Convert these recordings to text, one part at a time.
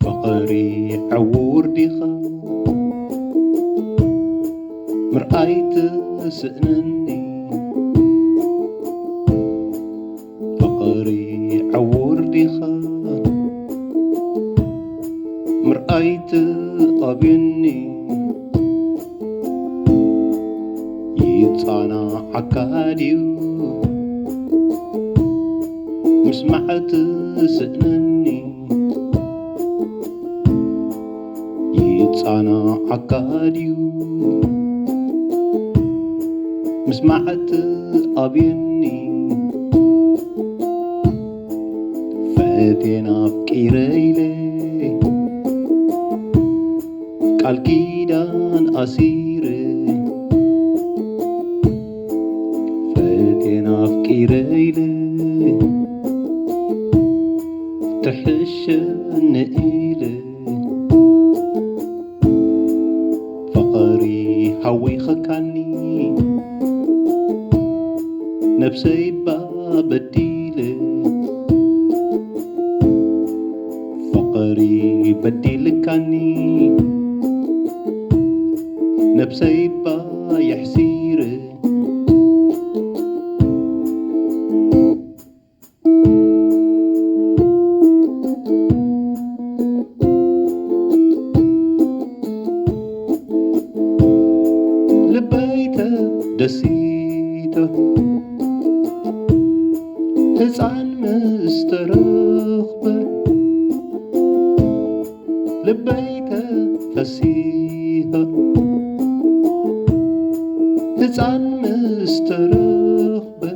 فقري عور ديخا مرأيت سأنني فقري عور ديخا مرأيت أبيني يتصانا عكاديو مسمعت سأنني يتصانا عكاديو مسمعت أبيني فاتينا بكيريلي قال كيدان أسيري فاتينا بكيريلي تحشن إيلي فقري هوي خكاني نفسي بديلي فقري بديلكاني نفسي يحسيري لبيته دسيته هزعن مسترخبة لبيته فسيها هزعن مسترخبة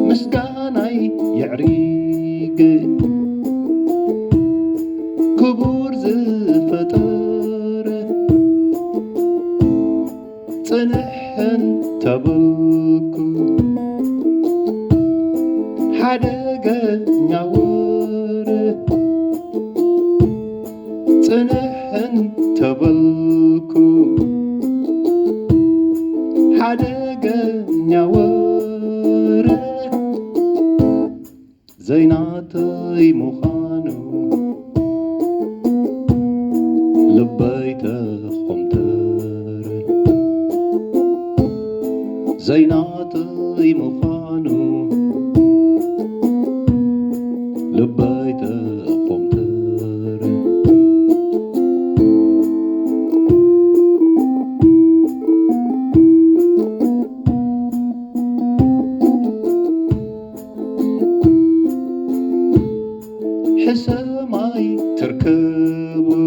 مسكاني يعريق كبور زفتره صنحن تبكو حدقنيا وره صنحن تبكو حدقنيا وره زيناتي مخانو لبيته خمتر زيناتي مخانو لبيته خمتر حسماي تركبو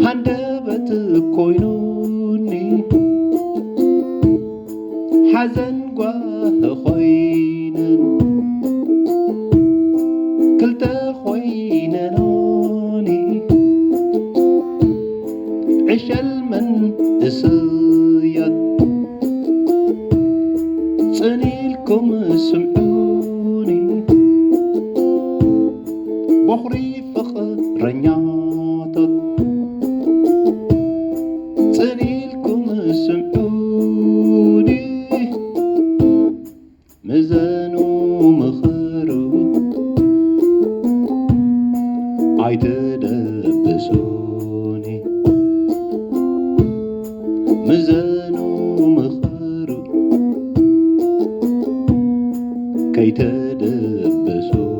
هندبت كوينوني حزن قواه خوينن كلتا خويننوني عشل من اسياد صنيلكم سمعوني بخري فخرنياتك صنيلكم سمعوني مزانو مخرو عيتدبسوني مزانو مخرو كي تدبسوني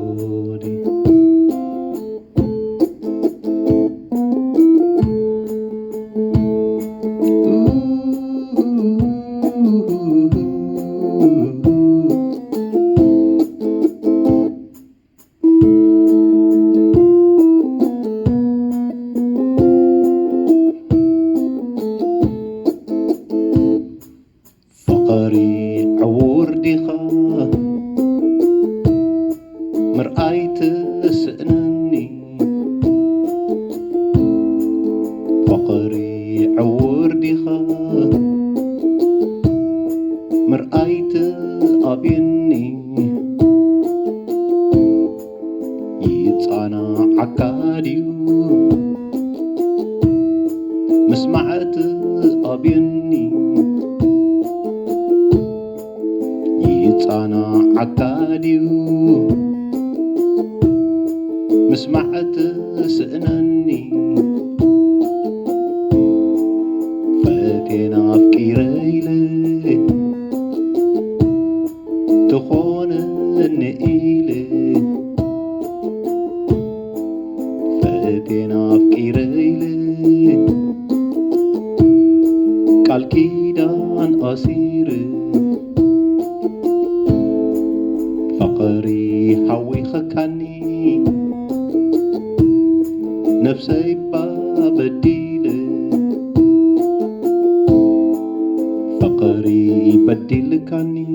فقري عور ديخا مرأيت سأنني فقري عور ديخا مسمعت أبيني يتصانا عكاديو مسمعت سئنني فتينا أفكيريلي تخون النئيلي فتينا أفكيريلي قال كيدان أسيري فقري حوي خكاني نفسي بديلي فقري بديلكاني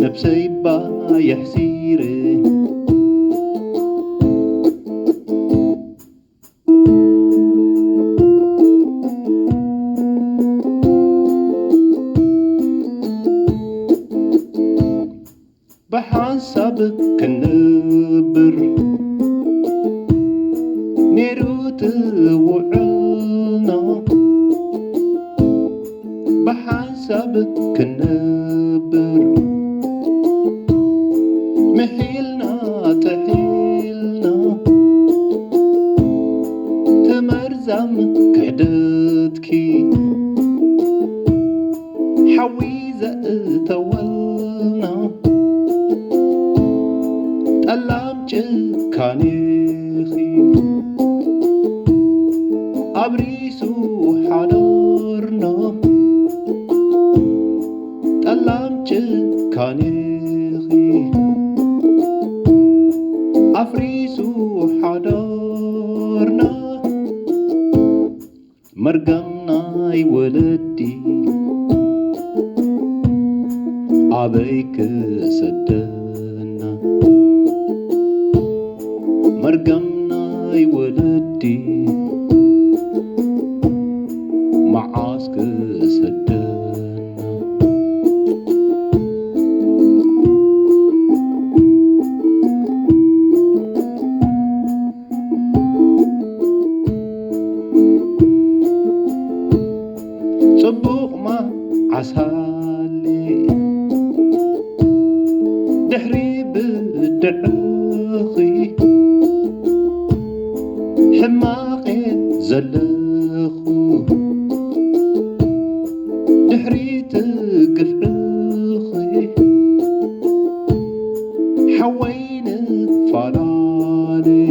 نفسي يحسيري بحسب كنبر نيروت وعنا بحسب كنبر محيلنا تحيلنا تمرزم كحدتكي حويزة تولنا ألام جكانيخي أبريسو حضرنا ألام جكانيخي أفريسو حضرنا مرقمنا يولدي أبيك سدنا مرقمنا يولدي معاسك سدنا صبوق ما عسالي دحري بدعخي حماقي زلخو دحري تقفعخي حوين فلالي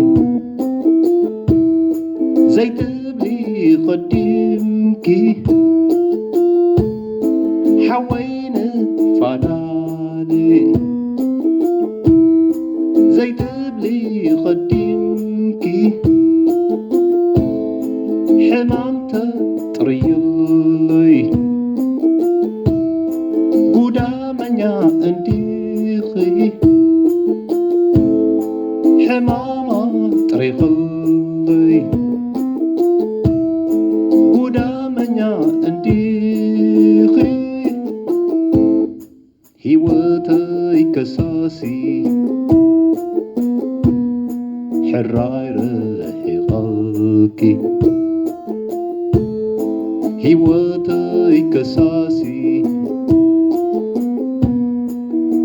زي تبلي قديمكي حوين فلالي زي تبلي قديمكي حمامت طريلي قدامنا انديخي حمامة طريقلي قدامنا انديخي هيوتي كساسي حراي رحي غلقي هيوتي كساسي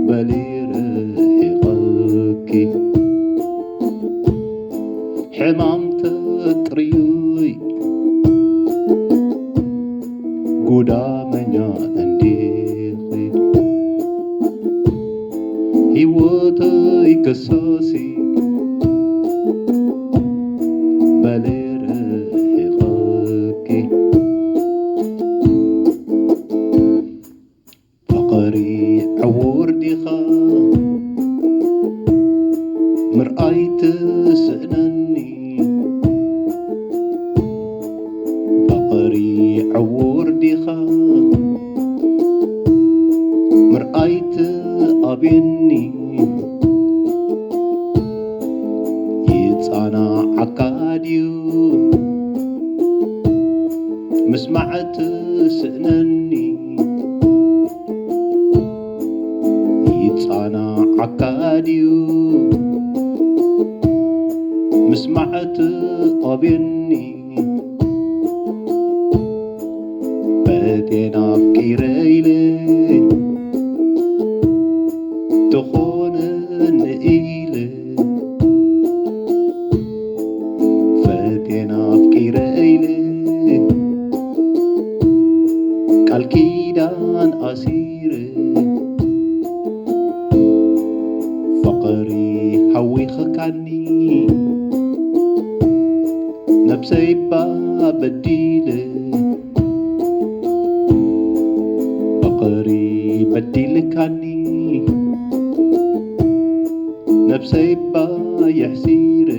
بلي رحي غلقي حمامت طريقي قدامنا انديخي هيوتي كساسي بلي رحي غلقي فقري عور ديخا مرآيت سئنني فقري عور ديخا مرآيت أبيني يتصانا عكاديو مسمعت سئنني يتصانا عكاديو مسمعت أبيني ቃል ኪዳን ኣሲረ ፍቕሪ ሓዊኽካኒ ነብሰይባ በዲለ ፍቕሪ በዲልካኒ ነብሰይባ የሕሲረ